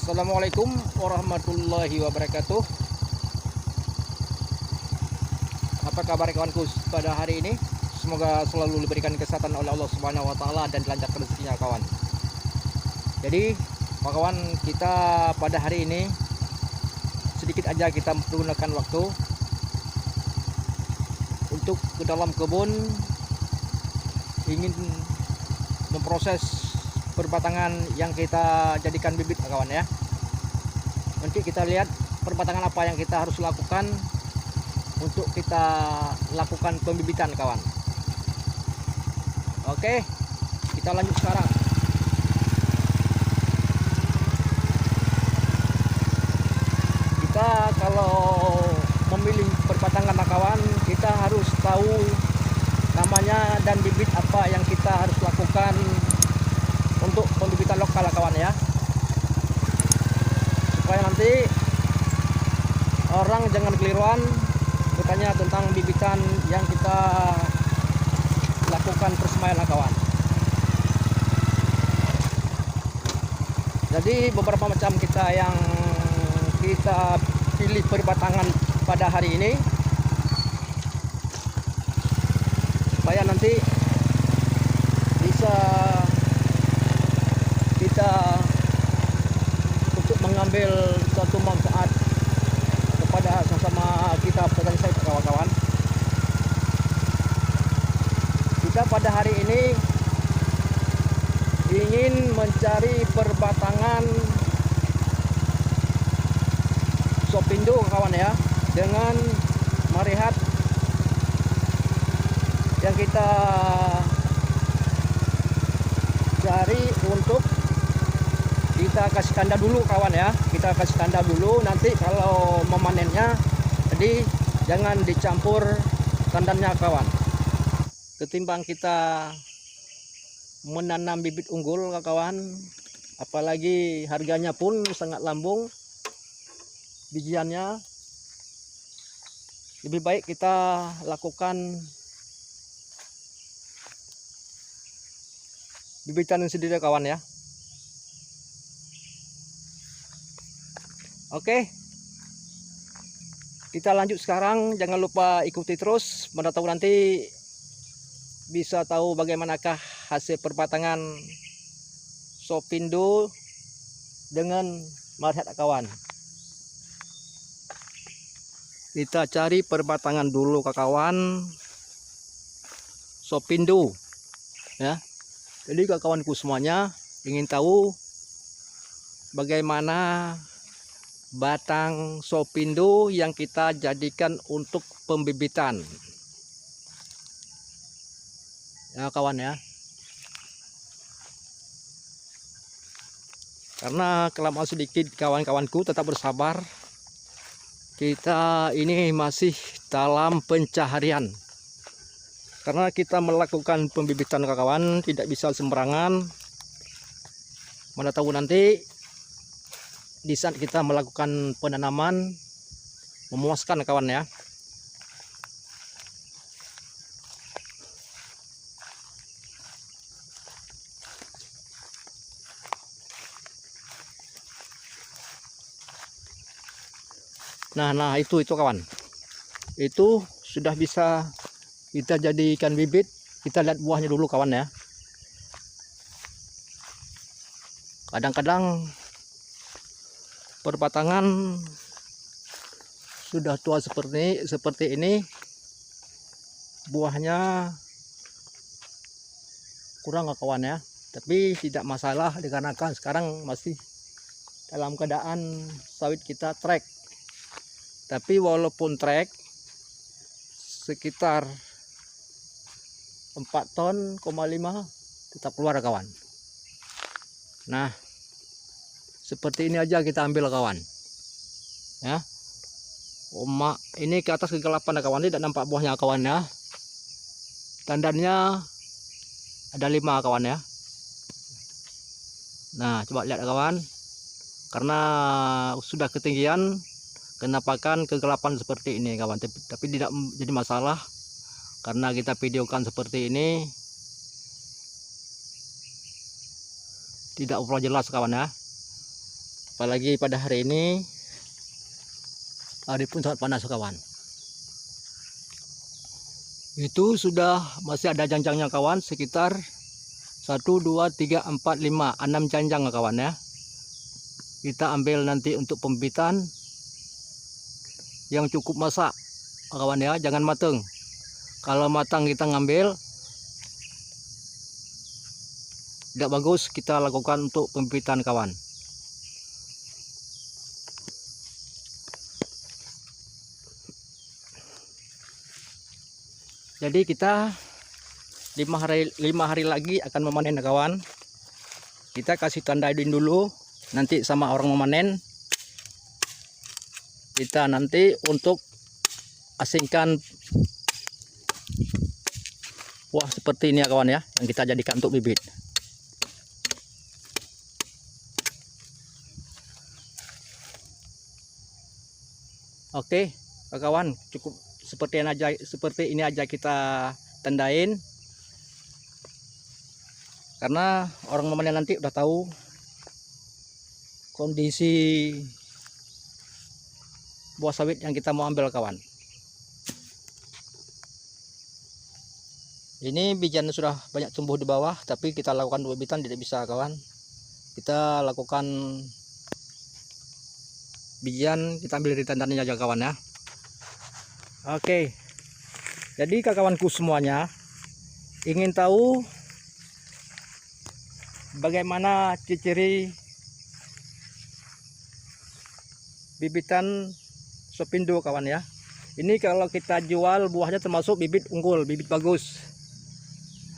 Assalamualaikum warahmatullahi wabarakatuh. Apa kabar kawanku pada hari ini? Semoga selalu diberikan kesehatan oleh Allah Subhanahu wa taala dan dilancarkan rezekinya kawan. Jadi, kawan, kita pada hari ini sedikit aja kita menggunakan waktu untuk ke dalam kebun, ingin memproses perbatangan yang kita jadikan bibit kawan ya. Nanti kita lihat perbatangan apa yang kita harus lakukan untuk kita lakukan pembibitan kawan. Oke, kita lanjut sekarang. Kita kalau memilih perbatangan kawan, kita harus tahu namanya dan bibit apa yang kita harus lakukan untuk pembibitan lokal kawan ya, supaya nanti orang jangan keliruan bertanya tentang bibitan yang kita lakukan persemayaman kawan. Jadi beberapa macam kita yang kita pilih perbatangan pada hari ini supaya nanti bisa kita untuk mengambil suatu manfaat kepada sama-sama kita petani sawit kawan-kawan. Kita pada hari ini ingin mencari perbatangan sopindo kawan ya, dengan marihat yang kita cari untuk kita kasih tanda dulu kawan ya. Kita kasih tanda dulu, nanti kalau memanennya jadi jangan dicampur tandanya kawan. Ketimbang kita menanam bibit unggul kawan, apalagi harganya pun sangat lambung bijiannya, lebih baik kita lakukan bibitan sendiri kawan ya. Oke, kita lanjut sekarang. Jangan lupa ikuti terus, mana tahu nanti bisa tahu bagaimanakah hasil perbatangan sopindo dengan marihat kawan. Kita cari perbatangan dulu kawan sopindo ya. Jadi kawanku semuanya ingin tahu bagaimana batang sopindo yang kita jadikan untuk pembibitan ya kawan ya. Karena kelamaan sedikit kawan-kawanku, tetap bersabar. Kita ini masih dalam pencaharian, karena kita melakukan pembibitan kawan tidak bisa sembarangan. Mana tahu nanti di saat kita melakukan penanaman memuaskan kawan ya. Nah itu kawan, itu sudah bisa kita jadikan bibit. Kita lihat buahnya dulu kawan ya. Kadang-kadang perbatangan sudah tua seperti ini, buahnya kurang kawan ya. Tapi tidak masalah, dikarenakan sekarang masih dalam keadaan sawit kita trek. Tapi walaupun trek sekitar 4,5 ton tetap keluar kawan. Nah, seperti ini aja kita ambil kawan ya. Omak ini ke atas kegelapan kawan, tidak nampak buahnya kawan ya. Tandannya ada 5 kawan ya. Nah coba lihat kawan, karena sudah ketinggian kenapa kan kegelapan seperti ini kawan. Tapi tidak jadi masalah, karena kita videokan seperti ini tidak overall jelas kawan ya. Apalagi pada hari ini, hari pun sangat panas kawan. Itu sudah masih ada janjangnya kawan, sekitar 1, 2, 3, 4, 5, 6 janjang kawan ya. Kita ambil nanti untuk pembibitan yang cukup masak kawan ya, jangan matang. Kalau matang kita ngambil tidak bagus, kita lakukan untuk pembibitan kawan. Jadi kita 5 hari lagi akan memanen kawan. Kita kasih tandain dulu nanti sama orang memanen. Kita nanti untuk asingkan buah seperti ini ya kawan ya, yang kita jadikan untuk bibit. Oke kawan, cukup seperti ini aja kita tandain, karena orang memanen nanti udah tahu kondisi buah sawit yang kita mau ambil kawan. Ini bijian sudah banyak tumbuh di bawah, tapi kita lakukan bibitan tidak bisa kawan. Kita lakukan bijian, kita ambil dari tandannya aja kawan ya. Oke, jadi kawanku semuanya ingin tahu bagaimana ciri bibitan Sopindo kawan ya. Ini kalau kita jual buahnya termasuk bibit unggul, bibit bagus.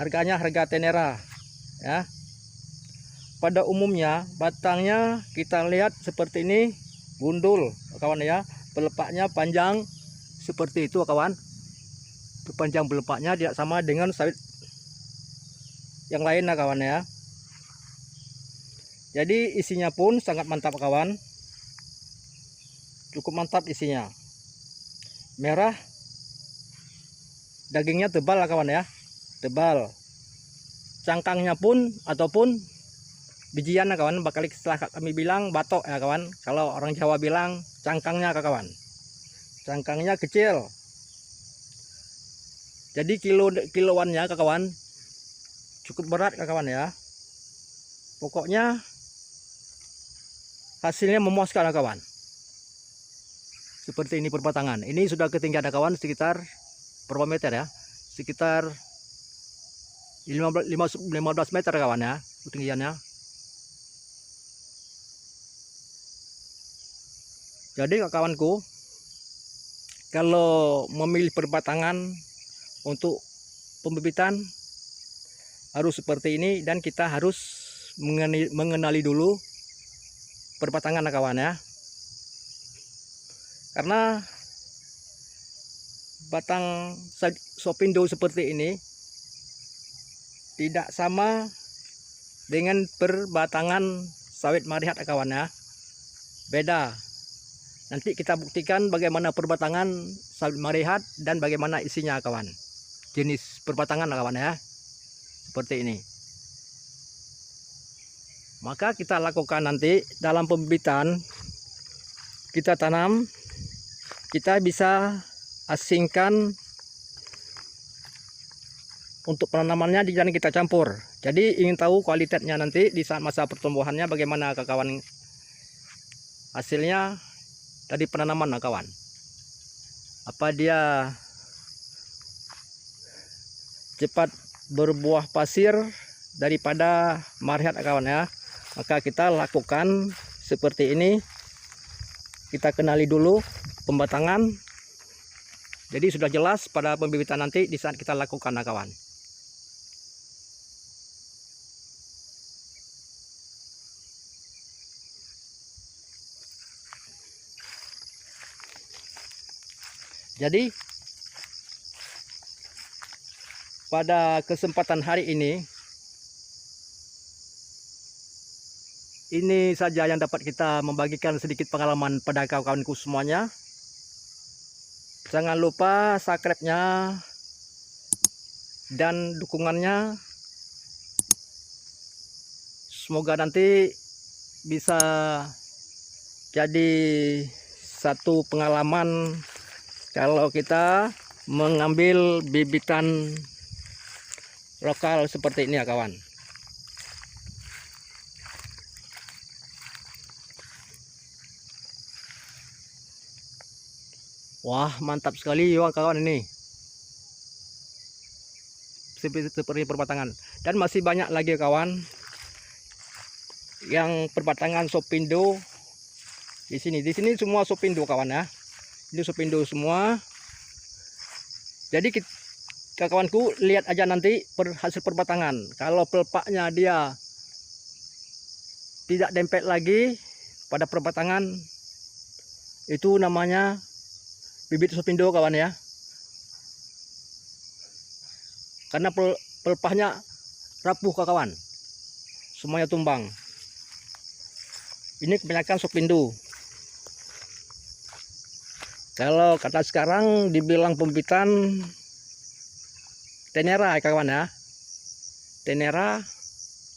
Harganya harga tenera ya. Pada umumnya batangnya kita lihat seperti ini, gundul kawan ya. Pelepaknya panjang seperti itu kawan. Panjang pelepaknya tidak sama dengan sawit yang lain ya kawan ya. Jadi isinya pun sangat mantap kawan. Cukup mantap isinya. Merah. Dagingnya tebal kawan ya. Tebal. Cangkangnya pun ataupun bijian kawan, bakal setelah kami bilang batok ya kawan. Kalau orang Jawa bilang cangkangnya kawan. Cangkangnya kecil. Jadi kiloannya kawan cukup berat kawan ya. Pokoknya hasilnya memuaskan kawan. Seperti ini perbatangan. Ini sudah ketinggian kawan sekitar berapa meter ya? Sekitar 15 meter kawan ya ketinggiannya. Jadi kawanku, kalau memilih perbatangan untuk pembibitan harus seperti ini, dan kita harus mengenali dulu perbatangan kawan ya. Karena batang Sopindo seperti ini tidak sama dengan perbatangan sawit marihat kawan ya. Beda. Nanti kita buktikan bagaimana perbatangan sawit marihat dan bagaimana isinya kawan. Jenis perbatangan kawan ya. Seperti ini. Maka kita lakukan nanti dalam pembibitan, kita tanam, kita bisa asingkan untuk penanamannya, dan kita campur. Jadi ingin tahu kualitasnya nanti di saat masa pertumbuhannya bagaimana kawan, hasilnya dari penanaman kawan. Apa dia cepat berbuah pasir daripada marihat kawan ya. Maka kita lakukan seperti ini. Kita kenali dulu pembatangan. Jadi sudah jelas pada pembibitan nanti di saat kita lakukan kawan. Jadi pada kesempatan hari ini saja yang dapat kita membagikan sedikit pengalaman pada kawan-kawanku semuanya. Jangan lupa subscribe-nya dan dukungannya. Semoga nanti bisa jadi satu pengalaman kalau kita mengambil bibitan lokal seperti ini ya kawan. Wah, mantap sekali ya kawan ini. Seperti perbatangan. Dan masih banyak lagi kawan yang perbatangan sopindo di sini. Di sini semua sopindo kawan ya. Ini sopindo semua. Jadi kawanku lihat aja nanti hasil perbatangan. Kalau pelepaknya dia tidak dempet lagi pada perbatangan, itu namanya bibit sopindo kawan ya. Karena pelepahnya rapuh kawan, semuanya tumbang. Ini kebanyakan sopindo. Kalau kata sekarang dibilang pembibitan tenera ya kawan ya. Tenera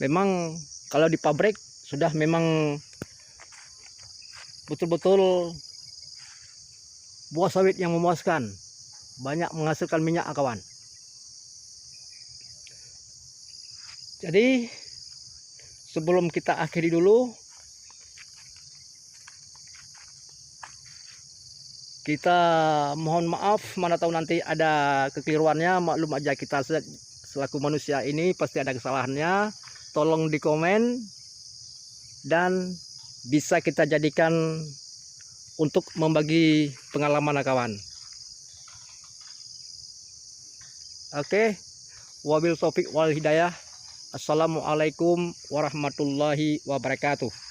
memang kalau di pabrik sudah memang betul-betul buah sawit yang memuaskan, banyak menghasilkan minyak kawan. Jadi sebelum kita akhiri dulu, kita mohon maaf, mana tahu nanti ada kekeliruannya, maklum aja kita selaku manusia ini pasti ada kesalahannya. Tolong di komen dan bisa kita jadikan untuk membagi pengalaman kawan. Oke, wabil taufik wal hidayah. Assalamualaikum warahmatullahi wabarakatuh.